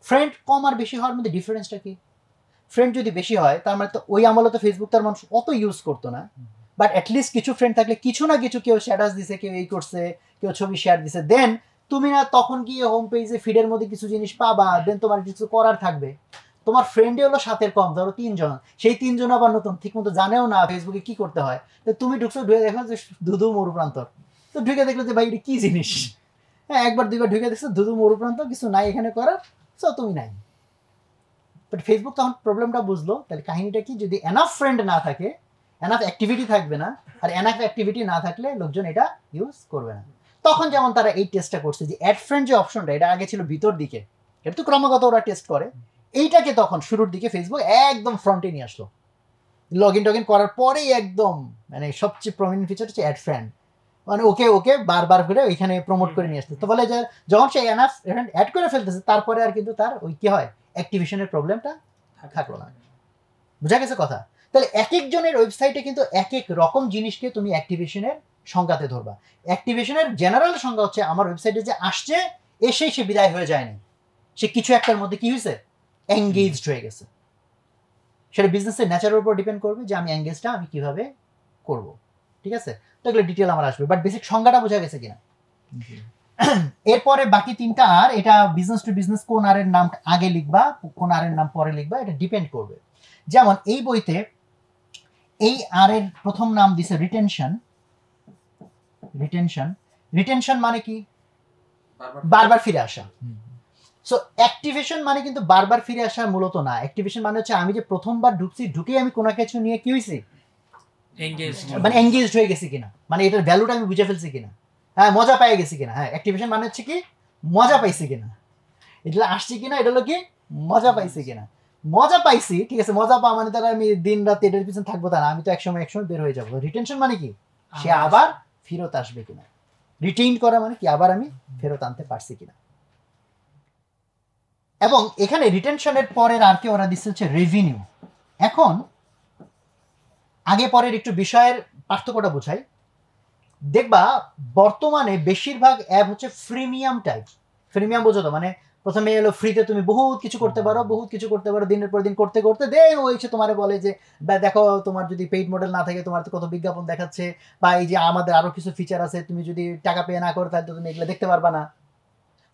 ফ্রেন্ড কম আর বেশি হওয়ার মধ্যে ডিফারেন্সটা কি। ফ্রেন্ড যদি বেশি হয় তার মানে তো ওই আমলে তো ফেসবুক তার মানুষ অত ইউজ করতো না, বাট অ্যাটলিস্ট কিছু ফ্রেন্ড থাকলে কিছু না কিছু, কেউ স্ট্যাটাস দিছে, কেউ এই করছে, কেউ ছবি শেয়ার দিছে, দেন তুমি না তখন গিয়ে হোম পেজে ফিডের মধ্যে কিছু জিনিস পাবা, দেন তোমার কিছু করার থাকবে। তোমার ফ্রেন্ডে হলো 7-এর কম, ধরো 3 জন, সেই 3 জন আবার নতুন, ঠিক মতো জানেও না ফেসবুকে কি করতে হয়, তো তুমি ঢুকছো, ঢুকে দেখো যে ধুধু মরুপ্রান্তর, তো ঢুকে দেখলো যে ভাই এটা কি জিনিস, হ্যাঁ একবার দুইবার ঢুকে দেখছো ধুধু মরুপ্রান্ত, কিছু নাই এখানে করার, সো তুমি নাই। বাট ফেসবুক তখন প্রবলেমটা বুঝলো, তাহলে কাহিনীটা কি, যদি এনাফ ফ্রেন্ড না থাকে, এনাফ অ্যাক্টিভিটি থাকবে না, আর এনাফ অ্যাক্টিভিটি না থাকলে লোকজন এটা ইউজ করবে না। তখন যেমন তারা এই টেস্টটা করছে যে অ্যাড ফ্রেন্ড যে অপশনটা, এটা আগে ছিল ভিতর দিকে, এটা তো ক্রমাগত ওরা টেস্ট করে, এইটাকে তখন শুরুর দিকে ফেসবুক একদম ফ্রন্টে নিয়ে আসলো। লগ ইন করার পরেই একদম মানে সবচেয়ে প্রমিনেন্ট ফিচার হচ্ছে অ্যাড ফ্রেন্ড, মানে ওকে ওকে বারবার করে ওইখানে প্রমোট করে নিয়ে আসতে। তো বলে যে যখন সে এনাফ অ্যাড করে ফেলতেছে, তারপরে আর কিন্তু তার ওই কি হয়, অ্যাক্টিভেশনের প্রবলেমটা থাকলো না। বুঝা গেছে কথা? তাহলে এক একজনের ওয়েবসাইটে কিন্তু এক এক রকম জিনিসকে তুমি অ্যাক্টিভেশনের সংজ্ঞাতে ধরবা। অ্যাক্টিভেশনের জেনারেল সংজ্ঞা হচ্ছে আমার ওয়েবসাইটে যে আসছে, এসেই সে বিদায় হয়ে যায়নি, সে কিছু একটার মধ্যে কি হয়েছে, এঙ্গেজড হয়ে গেছে। সেটা বিজনেসের ন্যাচারের উপর ডিপেন্ড করবে যে আমি এঙ্গেজটা আমি কিভাবে করব, ঠিক আছে? তো এগুলো ডিটেল আমার আসবে, বাট বেসিক সংজ্ঞাটা বোঝা গেছে কিনা। এরপরে বাকি তিনটা আর, এটা বিজনেস টু বিজনেস কোন আর এর নাম আগে লিখবা, কোন আর এর নাম পরে লিখবা, এটা ডিপেন্ড করবে। যেমন এই বইতে এই আর এর প্রথম নাম দিছে রিটেনশন। রিটেনশন, রিটেনশন মানে কি, বারবার ফিরে আসা। সো অ্যাক্টিভেশন মানে কিন্তু বারবার ফিরে আসা মূলত না। অ্যাক্টিভেশন মানে হচ্ছে আমি যে প্রথমবার ঢুকছি, ঢুকেই আমি কোনো কিছু নিয়ে কি হয়েছি, মানে এঙ্গেজড হয়ে গেছি কিনা, মানে এটার ভ্যালুটা আমি বুঝে ফেলছি কিনা, হ্যাঁ মজা পেয়ে গেছি কিনা। হ্যাঁ অ্যাক্টিভেশন মানে হচ্ছে কি, মজা পাইছি কিনা, এটা আসছি কিনা, এটা হলো কি মজা পাইছি কিনা। মজা পাইছি, ঠিক আছে, মজা পাওয়া মানে তারা আমি দিন রাত এটার পিছনে থাকবো তা না, আমি তো একসময় বের হয়ে যাবো। রিটেনশন মানে কি, সে আবার ফেরত আসবে কিনা। রিটেইন করা মানে কি, আবার আমি ফেরত আনতে পারছি কিনা। এবং এখানে রিটেনশনের পরের আর কি ওরা দিচ্ছে হচ্ছে রেভিনিউ। এখন আগে পরের একটু বিষয়ের পার্থক্যটা বোঝাই। দেখবা বর্তমানে বেশিরভাগ অ্যাপ হচ্ছে ফ্রিমিয়াম টাইপ। ফ্রিমিয়াম বোঝো তো, মানে প্রথমে এলো ফ্রিতে তুমি বহুত কিছু করতে পারো, বহুত কিছু করতে পারো, দিনের পর দিন করতে করতে দেন ওই এসে তোমার বলে যে দেখো তোমার যদি পেইড মডেল না থাকে তোমার তো কত বিজ্ঞাপন দেখাচ্ছে, বা এই যে আমাদের আরো কিছু ফিচার আছে, তুমি যদি টাকা পে না করো তাহলে তুমি এগুলো দেখতে পারবা না।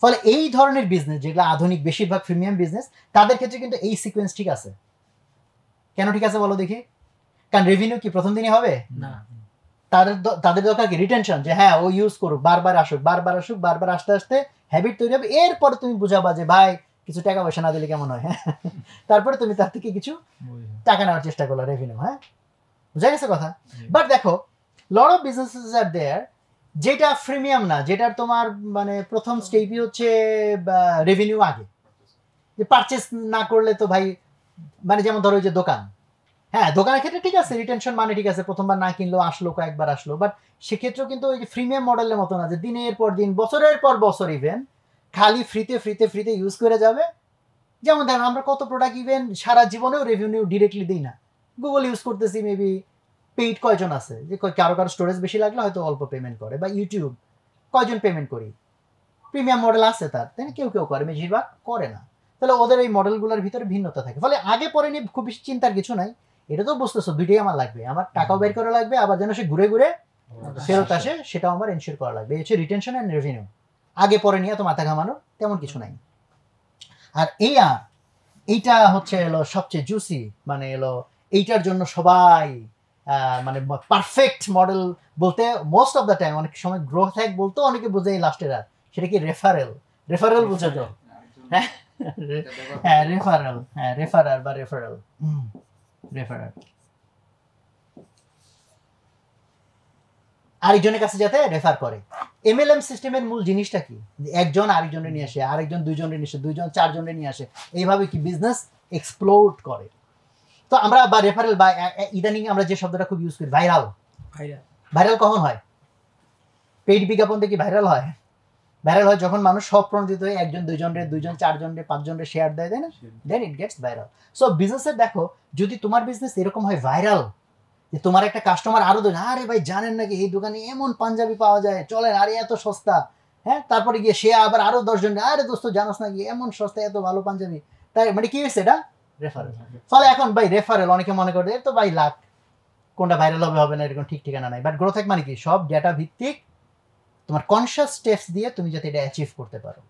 ফলে এই ধরনের বিজনেস যেগুলো আধুনিক বেশিরভাগ প্রিমিয়াম বিজনেস, তাদের ক্ষেত্রে কিন্তু এই সিকোয়েন্স ঠিক আছে। কেন ঠিক আছে বলো দেখি? কারণ রেভিনিউ কি প্রথম দিনই হবে না, তাদের দরকার কি রিটেনশন, যে হ্যাঁ ও ইউজ করুক, বারবার আসুক, বারবার আসুক, বারবার আসতে আসতে হ্যাবিট তৈরি হবে। এরপরে তুমি বুঝাবা যে ভাই কিছু টাকা পয়সা না দিলে কেমন হয়, হ্যাঁ তারপরে তুমি তার থেকে কিছু টাকা নেওয়ার চেষ্টা করলো, রেভিনিউ। হ্যাঁ বুঝা গেছে কথা? বাট দেখো লট অফ বিজনেসেস আর দেয়ার যেটা ফ্রিমিয়াম না, যেটার তোমার মানে প্রথম স্টেপই হচ্ছে রেভিনিউ আগে, যে পারচেস না করলে তো ভাই, মানে যেমন ধরো যে দোকান, হ্যাঁ দোকানের ক্ষেত্রে ঠিক আছে রিটেনশন মানে ঠিক আছে, প্রথমবার না কিনলো, আসলো কয়েকবার আসলো, বাট সেক্ষেত্রেও কিন্তু ওই যে ফ্রিমিয়াম মডেলের মতো না যে দিনের পর দিন বছরের পর বছর ইভেন খালি ফ্রিতে ফ্রিতে ফ্রিতে ইউজ করে যাবে। যেমন দেখেন আমরা কত প্রোডাক্ট ইভেন সারা জীবনেও রেভিনিউ ডিরেক্টলি দিই না, গুগল ইউজ করতেছি, মেবি পেইড কয়জন আছে, যে কারো কারো স্টোরেজ বেশি লাগলে হয়তো অল্প পেমেন্ট করে, বা ইউটিউব কয়জন পেমেন্ট করি, প্রিমিয়াম মডেল আছে তার, তাই না, কেউ কেউ করে, বেশিরভাগ করে না। তাহলে ওদের এই মডেলগুলোর ভিতরে ভিন্নতা থাকে। ফলে আগে পরে নিয়ে খুব বেশি চিন্তার কিছু নাই, এটা তো বুঝতেছো দুইটাই আমার লাগবে, আমার টাকাও বের করা লাগবে, আবার যেন সে ঘুরে ঘুরে ফেরত আসে সেটাও আমার এনশিওর করা লাগবে। এই হচ্ছে রিটেনশন অ্যান্ড রেভিনিউ। আগে পরে নিয়ে তো মাথা ঘামানোর তেমন কিছু নাই। আর এইটা হচ্ছে এলো সবচেয়ে জুসি, মানে এলো এইটার জন্য সবাই মানে পারফেক্ট মডেল বলতে মোস্ট অফ দ্য টাইম, অনেক সময় গ্রোথ হ্যাক বলতো অনেকে বুঝে এই লাস্টের আর, সেটা কি রেফারেল। রেফারেল বুঝে তো, হ্যাঁ হ্যাঁ রেফারেল, হ্যাঁ রেফারার বা রেফারেল, রেফারার আরেকজনের কাছে যাতে রেফার করে। এমএলএম সিস্টেমের মূল জিনিসটা কি, একজন আরেকজনের নিয়ে আসে, আরেকজন দুইজনের নিয়ে আসে, দুইজন চারজনের নিয়ে আসে, এইভাবে কি বিজনেস এক্সপ্লোড করে। তো আমরা বা রেফারেল বা ইদানিং আমরা যে শব্দটা খুব ইউজ করি ভাইরাল, ভাইরাল কখন হয়? পেইড বিজ্ঞাপন দেখি ভাইরাল হয়। ভাইরাল হয় যখন মানুষ সব প্রণোদিত হয়ে একজন দুইজনের, দুইজন চারজনের, পাঁচজনের শেয়ার দেয়, তাই না, দেন ইট গেটস ভাইরাল। সো বিজনেসের দেখো যদি তোমার বিজনেস এরকম হয় ভাইরাল, যে তোমার একটা কাস্টমার আরো দেয়, আরে ভাই জানেন নাকি এই দোকানে এমন পাঞ্জাবি পাওয়া যায়, চলেন, আরে এত সস্তা, হ্যাঁ তারপরে গিয়ে সে আবার আরো 10 জন, আরে দোস্ত জানোস নাকি এমন সস্তা এত ভালো পাঞ্জাবি, তাই মানে কি হয়েছে এটা রেফারেল। ফলে এখন ভাই রেফারেল অনেকে মনে করে তো ভাই লাখ, কোনটা ভাইরাল হবে হবে না এরকম ঠিক ঠিকানা নাই। বাট গ্রোথ হ্যাক মানে কি, সব ডেটা ভিত্তিক তোমার কনসিয়াস স্টেপস দিয়ে তুমি যাতে এটা অ্যাচিভ করতে পারো,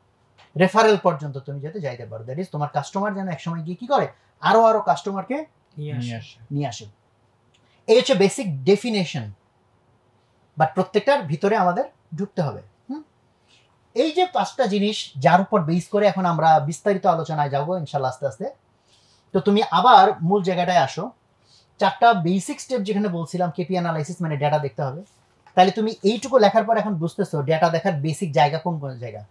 রেফারেল পর্যন্ত তুমি যাতে যাইতে পারো, দ্যাট ইজ তোমার কাস্টমার যেন একসময় গিয়ে কি করে আরো আরো কাস্টমারকে নিয়ে আসে। এই হচ্ছে বেসিক ডেফিনেশন, বাট প্রত্যেকটার ভিতরে আমাদের ঢুকতে হবে। এই যে 5টা জিনিস যার উপর বেস করে এখন আমরা বিস্তারিত আলোচনায় যাব ইনশাআল্লাহ আস্তে আস্তে। তো তুমি আবার মূল জায়গাটায় আসো। 4টা বেসিক স্টেপ যেখানে বলছিলাম কেপি অ্যানালাইসিস মানে ডেটা দেখতে হবে। তাহলে তুমি এইটুকু লেখার পর এখন বুঝতেছো ডেটা দেখার বেসিক জায়গা কোন জায়গা।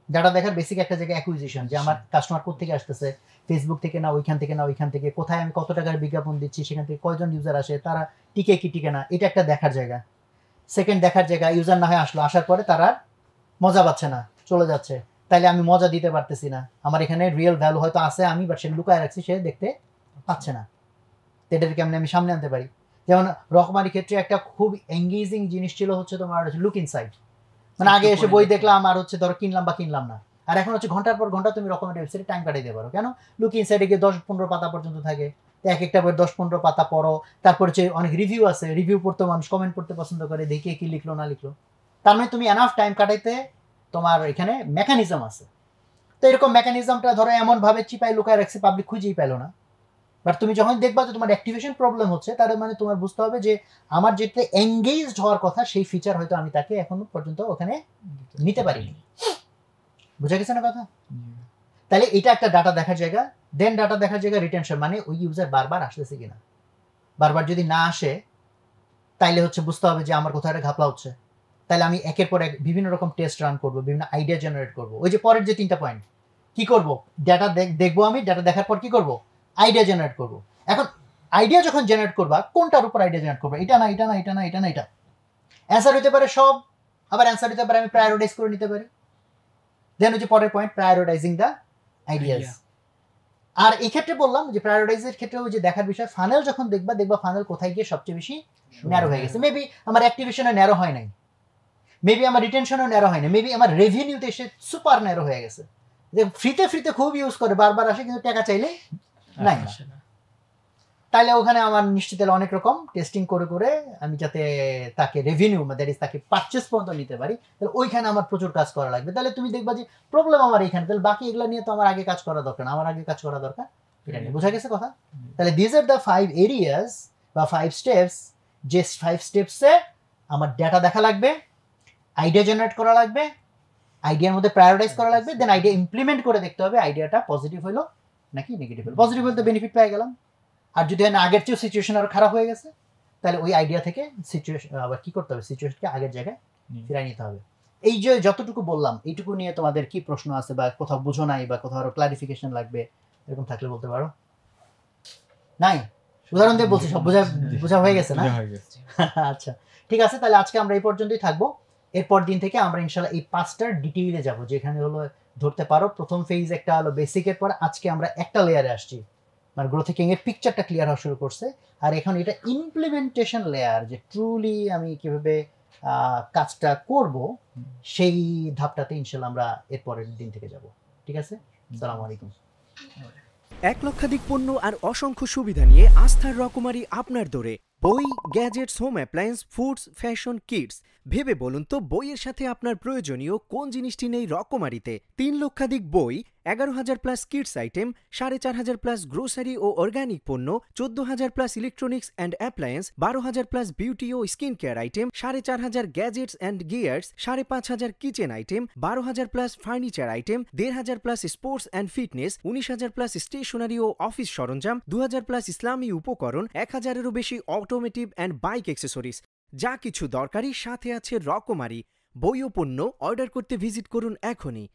ডাটা দেখার বেসিক একটা জায়গা অ্যাকুইজিশন, যে আমার কাস্টমার কোথেকে আসতেছে, ফেসবুক থেকে না ওইখান থেকে না ওইখান থেকে, কোথায় আমি কত টাকার বিজ্ঞাপন দিচ্ছি, সেখান থেকে কয়জন ইউজার আসে, তারা টিকে কি টিকে না, এটা একটা দেখার জায়গা। সেকেন্ড দেখার জায়গা, ইউজার না হয় আসলো, আসার পরে তারা মজা পাচ্ছে না, চলে যাচ্ছে, তাইলে আমি মজা দিতে পারতেছি না, আমার এখানে রিয়েল ভ্যালু হয়তো আছে আমি বাট সে লুকায় রাখছি, সে দেখতে পাচ্ছে না, এটাকে কেমন আমি সামনে আনতে পারি। যেমন রকমারি ক্ষেত্রে একটা খুব এঙ্গেজিং জিনিস ছিল হচ্ছে তোমার লুক ইনসাইড, মানে আগে এসে বই দেখলাম আর হচ্ছে ধরো কিনলাম বা কিনলাম না, আর এখন হচ্ছে ঘন্টার পর ঘন্টা তুমি রকমারি ওয়েবসাইটে টাইম কাটাইতে পারো। কেন? লুক ইনসাইডে গিয়ে 10-15 পাতা পর্যন্ত থাকে, এক একটা বই 10-15 পাতা পড়ো, তারপর হচ্ছে অনেক রিভিউ আছে, রিভিউ পড়তে মানুষ কমেন্ট করতে পছন্দ করে, দেখে কি লিখলো না লিখলো, তার মানে তুমি এনাফ টাইম কাটাইতে তোমার এখানে মেকানিজম আছে। তো এরকম মেকানিজমটা ধরো এমন ভাবে চিপাই লুকায় রাখছে পাবলিক খুঁজেই পেলো না, বাট তুমি যখন দেখবা যে তোমার অ্যাক্টিভেশন প্রবলেম হচ্ছে, তার মানে তোমার বুঝতে হবে যে আমার যেটা এঙ্গেজড হওয়ার কথা সেই ফিচার হয়তো আমি তাকে এখনো পর্যন্ত ওখানে নিতে পারিনি। বুঝা গেছে না কথা? তাহলে এটা একটা ডাটা দেখার জায়গা। দেন ডাটা দেখার জায়গা রিটেনশন, মানে ওই ইউজার বারবার আসতেছে কিনা। বারবার যদি না আসে তাইলে হচ্ছে বুঝতে হবে যে আমার কোথাও একটা ঘাপলা হচ্ছে, তাহলে আমি একের পর এক বিভিন্ন রকম টেস্ট রান করবো, বিভিন্ন আইডিয়া জেনারেট করবো। ওই যে পরের যে 3টা পয়েন্ট, কি করব, ডাটা দেখবো, আমি ডাটা দেখার পর কি করব, আইডিয়া জেনারেট করব। এখন আইডিয়া যখন জেনারেট করবা, কোনটার উপর আইডিয়া জেনারেট করবা, এটা না এটা না এটা না এটা না এটা, অ্যান্সার হতে পারে সব, আবার অ্যান্সার হতে পারে আমি প্রায়োরিটাইজ করে নিতে পারি। দেন হচ্ছে পরের পয়েন্ট, প্রায়োরিটাইজিং দ্য আইডিয়াস। আর এই ক্ষেত্রে বললাম যে প্রায়োরিটাইজের ক্ষেত্রে ওই যে দেখার বিষয়, ফানেল যখন দেখবা ফানেল কোথায় গিয়ে সবচেয়ে বেশি ন্যারো হয়ে গেছে। মেবি আমার অ্যাক্টিভেশনে ন্যারো হয় নাই, মেবি আমার রিটেনশনও ন্যারো হয় না, মেবি আমার রেভিনিউতে এসে সুপার ন্যারো হয়ে গেছে, যে ফ্রিতে খুব ইউজ করে, বারবার আসে কিন্তু টাকা চাইলে নাই না। তাইলে ওখানে আমার নিশ্চিত অনেক রকম টেস্টিং করে আমি যাতে তাকে রেভিনিউ দ্যাট ইজ তাকে পারচেস পর্যন্ত নিতে পারি, তাহলে ওইখানে আমার প্রচুর কাজ করা লাগবে। তাহলে তুমি দেখবা যে প্রবলেম আমার এইখানে, তাহলে বাকি এগুলো নিয়ে তো আমার আগে কাজ করা দরকার না, আমার আগে কাজ করা দরকার এটা নিয়ে। বোঝা গেছে কথা? তাহলে দিস আর দ্য 5 এরিয়াস বা 5 স্টেপস, যে 5 স্টেপসে আমার ডেটা দেখা লাগবে, আইডিয়া জেনারেট করা লাগবে, আইডিয়ার মধ্যে প্রায়োরিটাইজ করা লাগবে, দেন আইডিয়া ইমপ্লিমেন্ট করে দেখতে হবে আইডিয়াটা পজিটিভ হলো নাকি নেগেটিভ হলো। পজিটিভ হলে তো বেনিফিট পেয়ে গেলাম, আর যদি আগের চেয়েও সিচুয়েশন আরো খারাপ হয়ে গেছে তাহলে ওই আইডিয়া থেকে সিচুয়েশন আবার কি করতে হবে, সিচুয়েশনকে আগের জায়গায় ফিরিয়ে নিতে হবে। এই যে যতটুকু বললাম এইটুকু নিয়ে তোমাদের কি প্রশ্ন আছে বা কোথাও বুঝো নাই বা কোথাও আরো ক্লারিফিকেশন লাগবে এরকম থাকলে বলতে পারো। নাই? উদাহরণ দিয়ে বলছি, সব বোঝা হয়ে গেছে না? আচ্ছা ঠিক আছে, তাহলে আজকে আমরা এই পর্যন্তই থাকবো। এরপর দিন থেকে আমরা ইনশাল্লাহ এই 5টার ডিটেইলে যাবো, যেখানে হলো ধরতে পারো প্রথম ফেজ একটা হলো বেসিকের পর আজকে আমরা একটা লেয়ারে আসছি, মানে গ্রোথ হ্যাকিং এর পিকচারটা ক্লিয়ার হওয়া শুরু করছে, আর এখন এটা ইমপ্লিমেন্টেশন লেয়ার, যে ট্রুলি আমি কিভাবে কাজটা করব সেই ধাপটাতে ইনশাল্লাহ আমরা এরপরের দিন থেকে যাব। ঠিক আছে, আসসালামু আলাইকুম। 1 লক্ষাধিক পণ্য আর অসংখ্য সুবিধা নিয়ে আস্থার রকমারি আপনার দোরে। বই, gadgets, home appliance, foods, fashion, kids. ভেবে বলুন তো বইয়ের সাথে আপনার প্রয়োজনীয় কোন জিনিসটি নেই রকমারিতে। 3 লক্ষাধিক বই, 11,000 plus kids item, 4,500 plus grocery ও অর্গানিক পণ্য, 14,000 plus electronics and appliance, 12,000 plus beauty ও skin care item, 4,500 gadgets and gears, 5,500 kitchen item, 12,000 plus furniture item, 1,500 plus sports and fitness, 19,000 plus stationery ও অফিস সরঞ্জাম, 2,000 প্লাস ইসলামী উপকরণ, 1,000-এরও বেশি automotive and bike accessories. যা কিছু দরকারি সাথে আছে রকমারি। বই ও পণ্য অর্ডার করতে ভিজিট করুন এখনই।